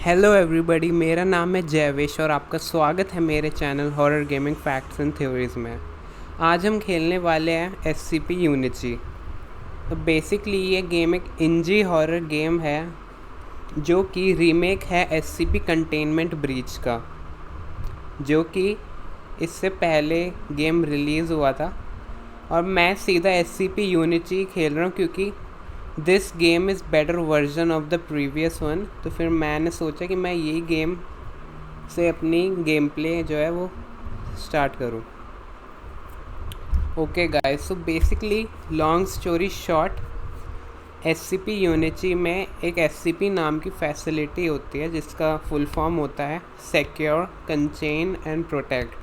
Hello everybody, मेरा नाम है जयवेश और आपका स्वागत है मेरे channel horror gaming facts and theories में। आज हम खेलने वाले हैं SCP यूनिटी। तो बेसिकली ये गेम एक इंजी हॉरर गेम है जो कि रीमेक है SCP कंटेनमेंट ब्रीच का, जो कि इससे पहले गेम रिलीज़ हुआ था। और मैं सीधा SCP यूनिटी खेल रहा हूँ क्योंकि this game is better version of the previous one. तो फिर मैंने सोचा कि मैं यही गेम से अपनी गेम प्ले जो है वो स्टार्ट करूँ। Okay guys, so basically long story short, SCP unity में एक SCP नाम की फैसिलिटी होती है जिसका फुल फॉर्म होता है सिक्योर, कंटेन एंड प्रोटेक्ट।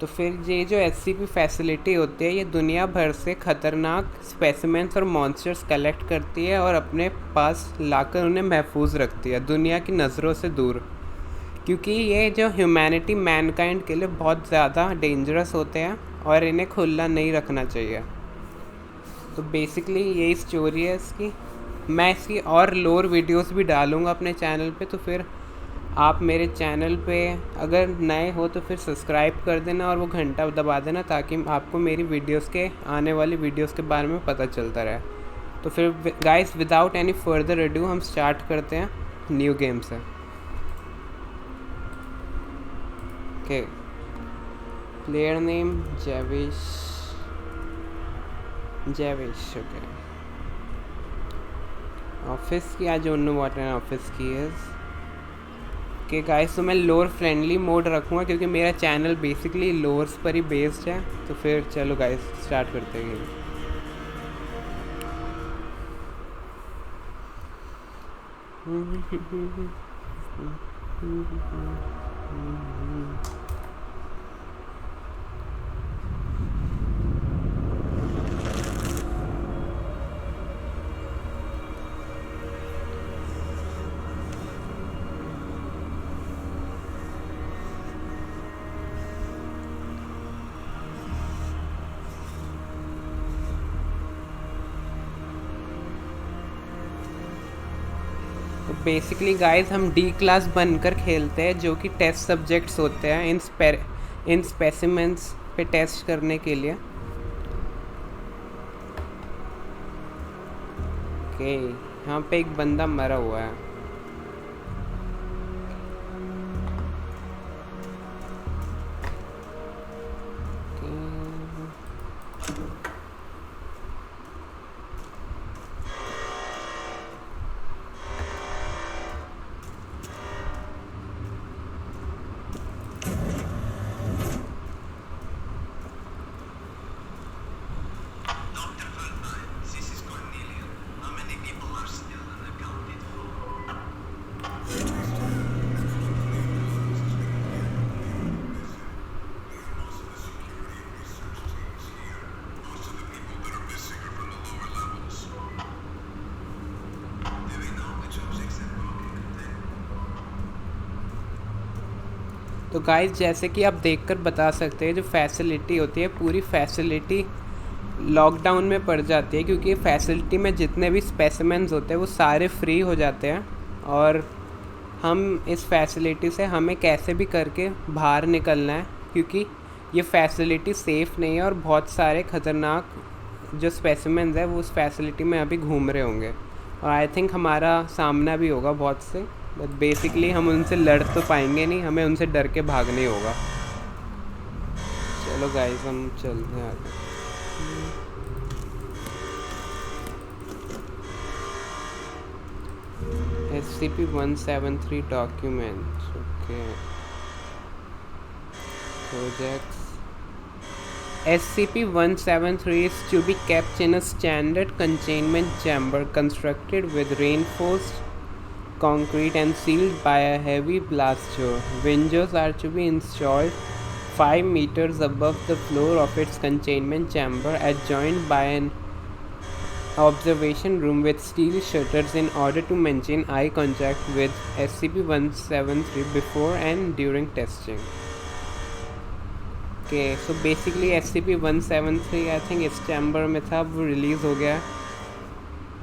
तो फिर ये जो SCP फैसिलिटी होती है ये दुनिया भर से ख़तरनाक स्पेसिमेंट्स और मॉन्स्टर्स कलेक्ट करती है और अपने पास लाकर उन्हें महफूज रखती है दुनिया की नज़रों से दूर, क्योंकि ये जो ह्यूमैनिटी मैनकाइंड के लिए बहुत ज़्यादा डेंजरस होते हैं और इन्हें खुला नहीं रखना चाहिए। तो बेसिकली यही स्टोरी है इसकी। मैं इसकी और लोअर वीडियोस भी डालूँगा अपने चैनल पे, तो फिर आप मेरे चैनल पे अगर नए हो तो फिर सब्सक्राइब कर देना और वो घंटा दबा देना ताकि आपको मेरी वीडियोस के आने वाली वीडियोस के बारे में पता चलता रहे। तो फिर guys, without any further ado हम स्टार्ट करते हैं न्यू गेम से। Okay, player name Jayvesh. Okay, office key I don't know what an office key is. Okay guys, तो मैं लोअर फ्रेंडली मोड रखूँगा क्योंकि मेरा चैनल बेसिकली लोअर्स पर ही बेस्ड है। तो फिर चलो गाइस स्टार्ट करते हैं गेम। तो बेसिकली गाइस हम D क्लास बनकर खेलते हैं जो कि टेस्ट सब्जेक्ट्स होते हैं इन स्पेसिमेंट्स पे टेस्ट करने के लिए। ओके, यहाँ पे एक बंदा मरा हुआ है। तो गाइस, जैसे कि आप देखकर बता सकते हैं जो फैसिलिटी होती है पूरी फैसिलिटी लॉकडाउन में पड़ जाती है, क्योंकि फैसिलिटी में जितने भी स्पेसिमेंट्स होते हैं वो सारे फ्री हो जाते हैं और हम इस फैसिलिटी से हमें कैसे भी करके बाहर निकलना है, क्योंकि ये फैसिलिटी सेफ़ नहीं है और बहुत सारे ख़तरनाक जो स्पेसिमेंट्स हैं वो उस फैसिलिटी में अभी घूम रहे होंगे और आई थिंक हमारा सामना भी होगा बहुत से। बट बेसिकली हम उनसे लड़ तो पाएंगे नहीं, हमें उनसे डर के भागने होगा। चलो गाइस हम चलते हैं आगे। SCP-173 documents. Okay. Projects. SCP-173 is to be kept in a standard containment chamber constructed with reinforced concrete and sealed by a heavy blast door. Windows are to be installed 5 meters above the floor of its containment chamber, adjoined by an observation room with steel shutters in order to maintain eye contact with SCP-173 before and during testing. Okay, so basically SCP-173 I think इस chamber में था, वो release हो गया।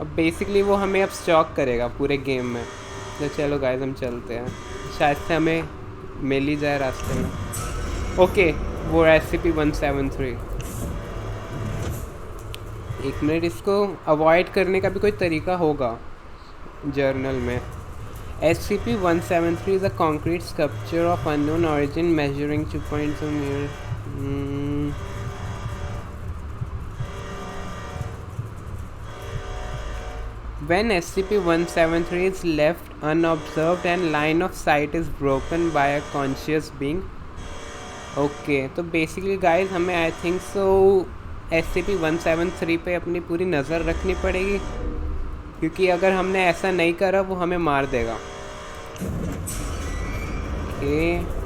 अब basically वो हमें अब स्टॉक करेगा पूरे गेम में। तो चलो गाइस हम चलते हैं, शायद से हमें मिल ही जाए रास्ते में। ओके, वो SCP-173। एक मिनट, इसको अवॉइड करने का भी कोई तरीका होगा जर्नल में। SCP-173 is a concrete sculpture of unknown origin measuring 2.2 meters. When SCP-173 is left unobserved and line of sight is broken by a conscious being. Okay, तो बेसिकली गाइस हमें आई थिंक सो SCP-173 पे अपनी पूरी नज़र रखनी पड़ेगी, क्योंकि अगर हमने ऐसा नहीं करा वो हमें मार देगा। Okay,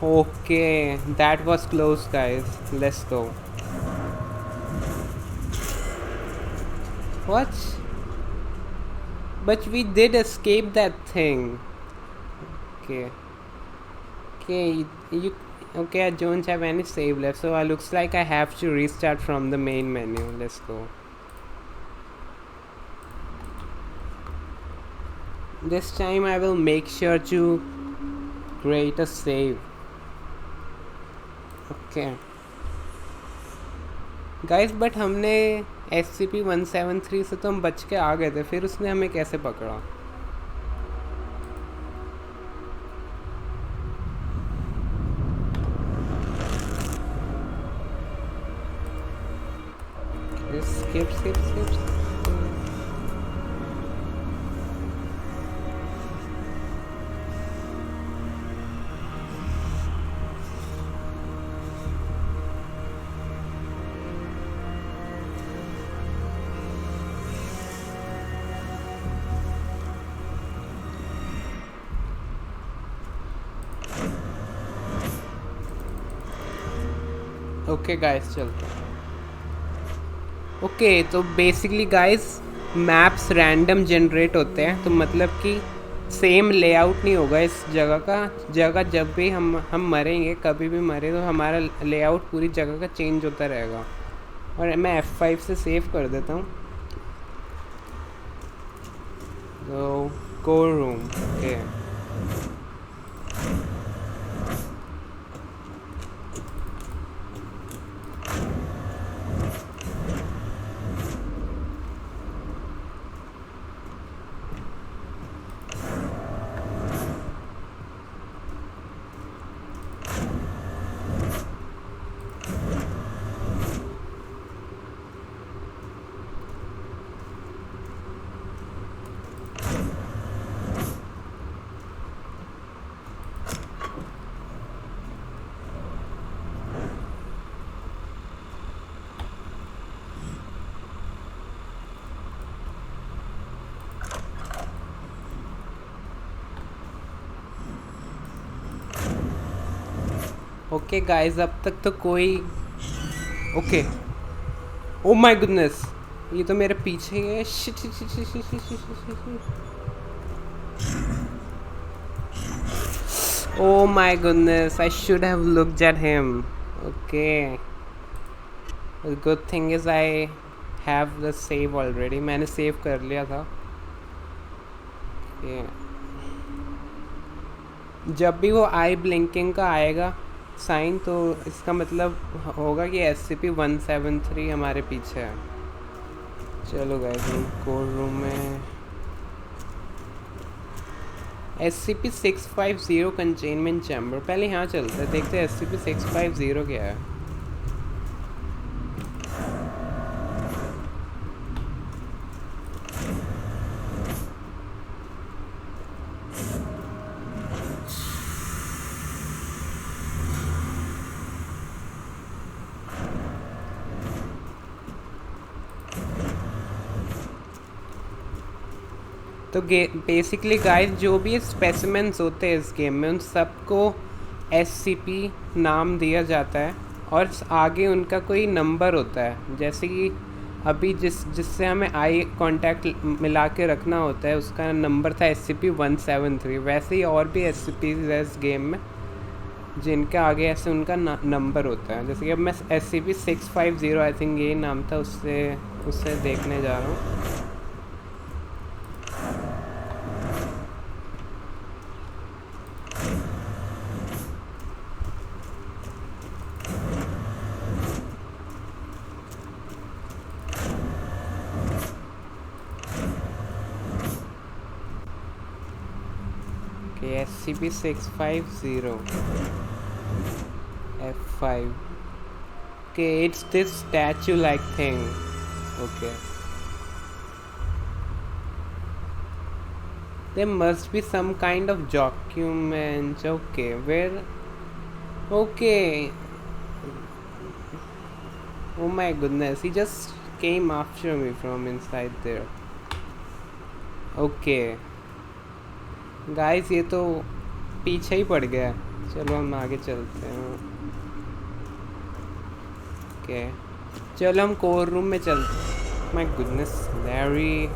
okay, that was close guys, let's go. What? But we did escape that thing. Okay. Okay, you okay, I don't have any save left, so it looks like I have to restart from the main menu. Let's go. This time I will make sure to create a save. Okay. Guys, but हमने SCP-173 से तो हम बच के आ गए थे, फिर उसने हमें कैसे पकड़ा? skip. ओके गाइस, चलते हैं। ओके, तो basically guys maps random generate होते हैं, तो मतलब कि सेम लेआउट नहीं होगा इस जगह का। जगह जब भी हम मरेंगे, कभी भी मरे, तो हमारा लेआउट पूरी जगह का चेंज होता रहेगा। और मैं F5 से सेव कर देता हूँ। तो core room, okay. Okay guys, अब तक तो कोई ओके। ओ माय गुडनेस, ये तो मेरे पीछे ही है। Shit shit shit shit shit shit shit shit. Oh my goodness, I should have looked at him. Okay. The good thing is I have the save already. मैंने save कर लिया था। Okay. जब भी वो आई ब्लिंकिंग का आएगा साइन, तो इसका मतलब होगा कि SCP-173 हमारे पीछे है। चलो गाइस, हम कोर रूम में SCP-650 कंटेनमेंट चैम्बर, पहले यहाँ चलते हैं, देखते हैं SCP-650 क्या है। तो बेसिकली गाइस, जो भी स्पेसिमेंट्स होते हैं इस गेम में, उन सबको SCP नाम दिया जाता है और आगे उनका कोई नंबर होता है। जैसे कि अभी जिससे हमें आई कांटेक्ट मिला के रखना होता है, उसका नंबर था SCP-173। वैसे ही और भी SCPs है इस गेम में, जिनके आगे ऐसे उनका नंबर होता है। जैसे कि अब मैं SCP-650 आई थिंक ये नाम था, उससे उससे देखने जा रहा हूँ। SCP-650 F5. Okay, it's this statue-like thing. Okay. There must be some kind of document. Okay, where? Okay. Oh my goodness, he just came after me from inside there. Okay. Guys, ये तो पीछे ही पड़ गया। चलो हम आगे चलते हैं। ओके, चलो हम कोर रूम में चलते हैं। My goodness Larry,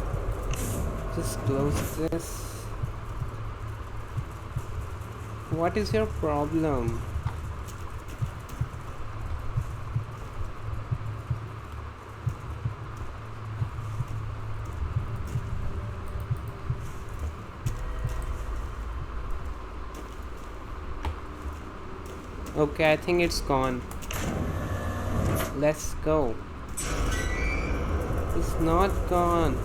just close this. What is your problem? Okay, I think it's gone. Let's go. It's not gone.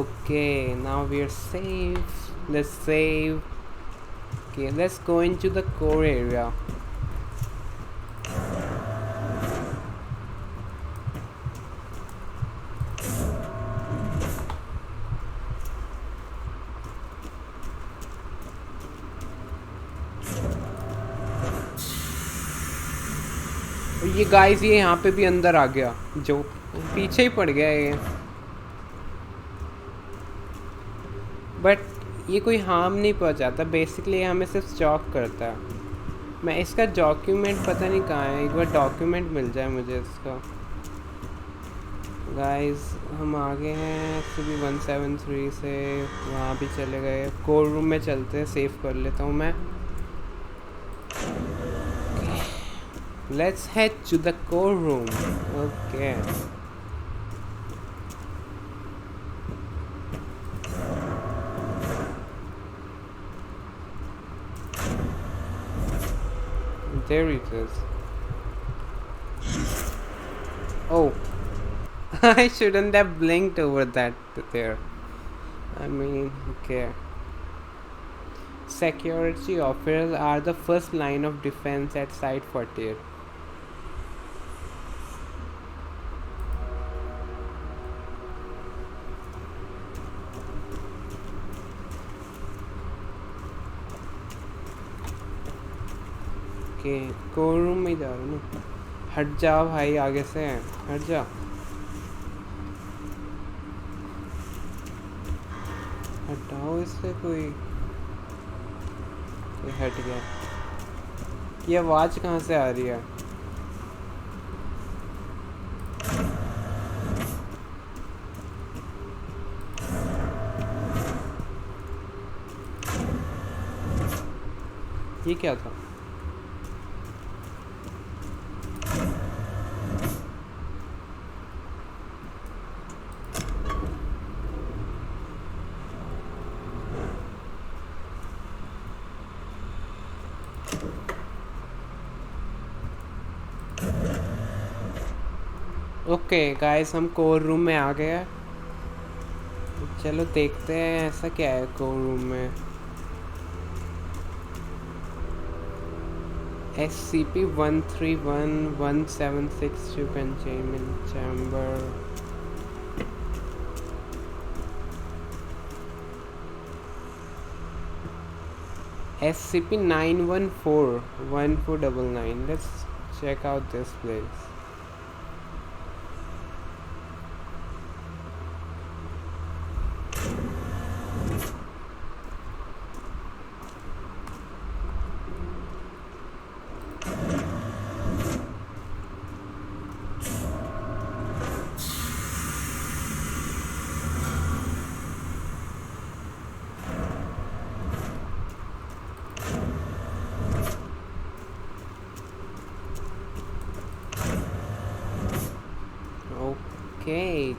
Okay, now we're safe. Let's save. Okay, let's go into the core area. ये guys, ये यहाँ पे भी अंदर आ गया, जो पीछे ही पड़ गया ये। बट ये कोई हार्म नहीं पहुँचाता, बेसिकली ये हमें सिर्फ स्टॉक करता है। मैं इसका डॉक्यूमेंट पता नहीं कहाँ है, एक बार डॉक्यूमेंट मिल जाए मुझे इसका। गाइस, हम आगे हैं SCP-173 से, वहाँ भी चले गए। कोर रूम में चलते हैं, सेव कर लेता हूँ मैं। Let's head to the core room. Okay. There it is. Oh. I shouldn't have blinked over that there. I mean, okay. Security officers are the first line of defense at Site-48. Okay, core room में जा रहा हूँ ना। हट जाओ भाई, आगे से हट जा। हटाओ इससे, कोई हट गया। ये आवाज़ कहाँ से आ रही है? ये क्या था? ओके गाइस, हम कोर रूम में आ गए हैं। चलो देखते हैं ऐसा क्या है कोर रूम में। SCP-131-176 containment chamber. SCP-914-1499. Let's check out this place. Okay.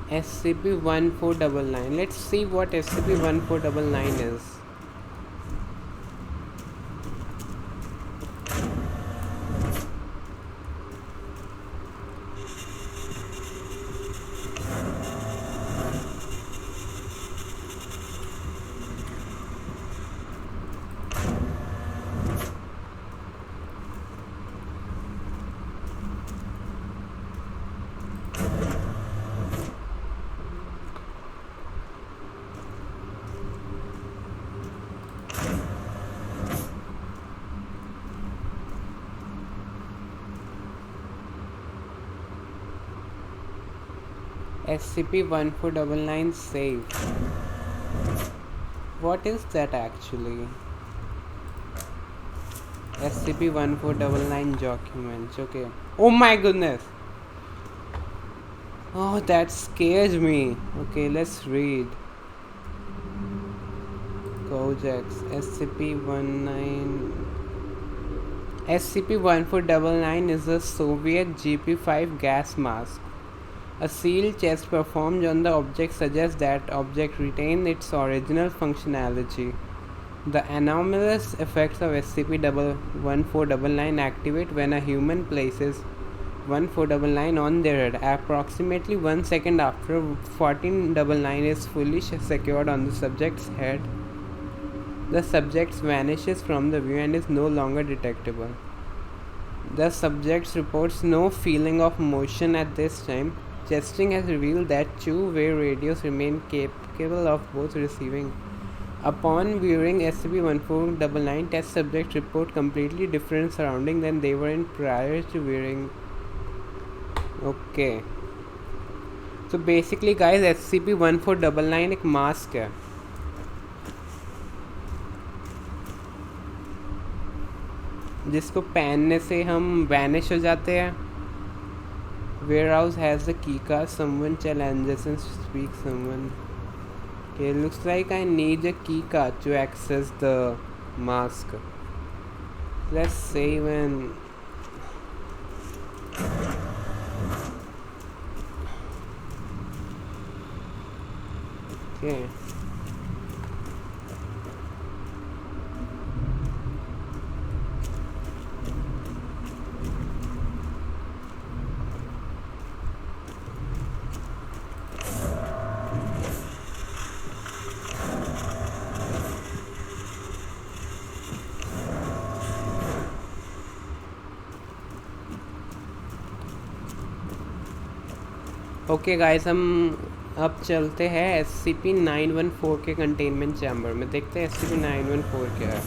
SCP-1499. Let's see what SCP-1499 is. SCP-1499 save. What is that actually? SCP-1499 documents. Okay. Oh my goodness. Oh, that scares me. Okay, let's read. Kojax. SCP-1499 is a Soviet GP-5 gas mask. A sealed test performed on the object suggests that object retained its original functionality. The anomalous effects of SCP-1499 activate when a human places 1499 on their head. Approximately 1 second after 1499 is fully secured on the subject's head, the subject vanishes from the view and is no longer detectable. The subject reports no feeling of motion at this time. Testing has revealed that two-way radios remain capable of both receiving. Upon viewing SCP-1499, test subjects report completely different surroundings than they were in prior to viewing. Okay. So basically guys, SCP-1499 एक mask है जिसको पहनने से हम vanish हो जाते हैं. Warehouse has the keycard. Someone challenges and speaks someone. Okay, looks like I need a keycard to access the mask. Let's save and okay. Okay guys, हम अब चलते हैं SCP-914 के कंटेनमेंट चैम्बर में. देखते हैं SCP-914 क्या है.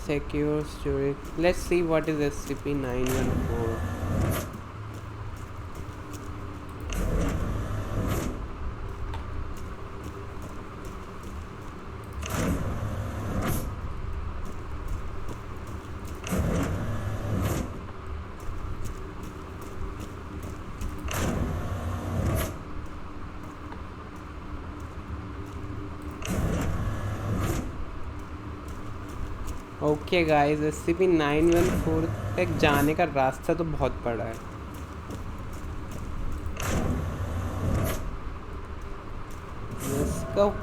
Secure storage. Let's see what is SCP-914. Okay guys, SCP-914 तक जाने का रास्ता तो बहुत बड़ा है. Let's go.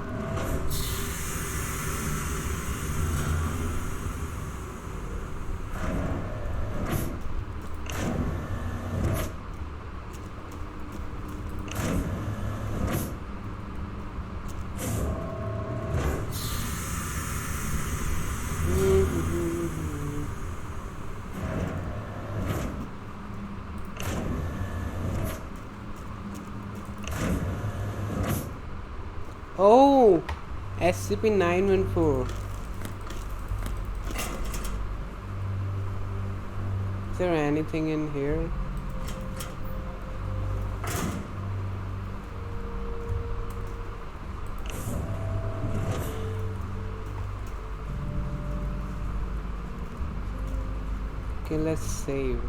Oh, SCP-914. Is there anything in here? Okay, let's save.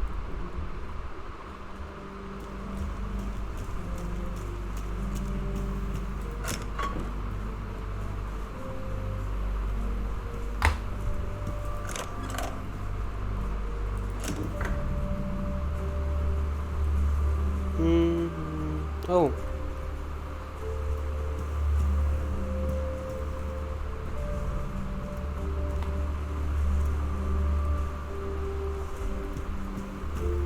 Oh,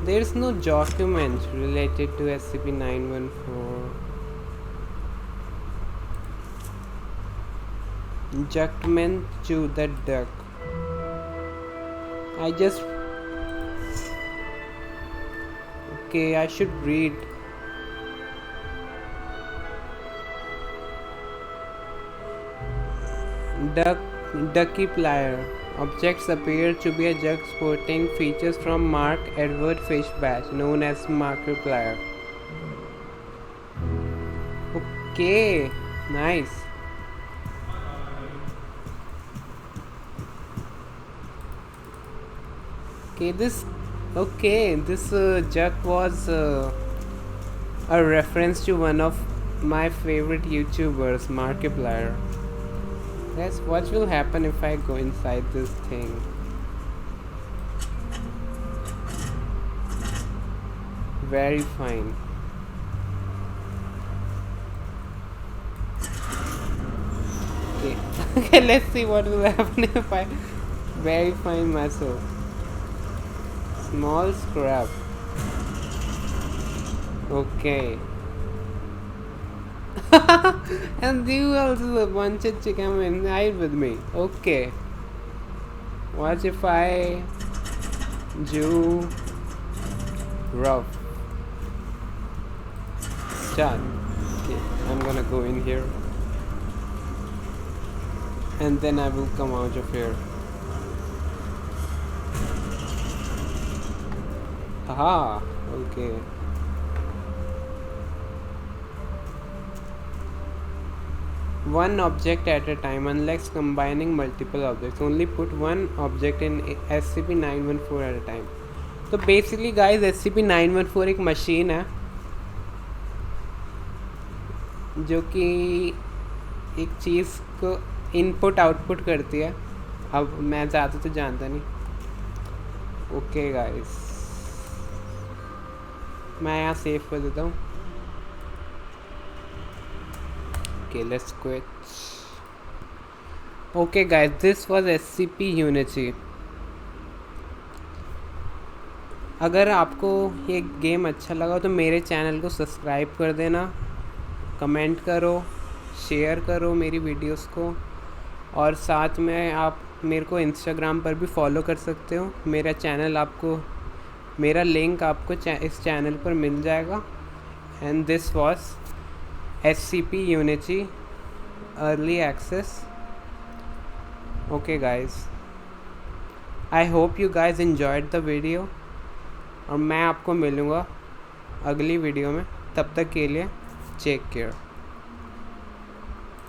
there's no document related to SCP-914. Junkman to the duck. I just okay. I should read. Duck, ducky plier. Objects appear to be a jug sporting features from Mark Edward Fish batch, known as Markiplier. Okay, nice. This jug was a reference to one of my favorite YouTubers, Markiplier. Guess what will happen if I go inside this thing? Very fine. Okay. Okay, let's see what will happen if I verify myself. Small scrap. Okay. And you also wanted to come inside with me. Okay. What if I do rough? Start. Okay, I'm gonna go in here. And then I will come out of here. Haha. Okay. One object at a time, unless combining multiple objects. Only put one object in SCP-914 at a time. तो basically guys SCP-914 एक machine है जो कि एक चीज़ को input output करती है. अब मैं ज़्यादा तो जानता नहीं. ओके गाइस, मैं यहाँ सेव कर देता हूँ. Okay, let's quit. Okay guys, this was SCP Unity. अगर आपको ये गेम अच्छा लगा तो मेरे चैनल को सब्सक्राइब कर देना, कमेंट करो, शेयर करो मेरी वीडियोस को, और साथ में आप मेरे को इंस्टाग्राम पर भी फॉलो कर सकते हो. मेरा चैनल आपको, मेरा लिंक आपको इस चैनल पर मिल जाएगा. And this was SCP Unity early access. Okay guys, I hope you guys enjoyed the video. और मैं आपको मिलूँगा अगली वीडियो में. तब तक के लिए टेक केयर.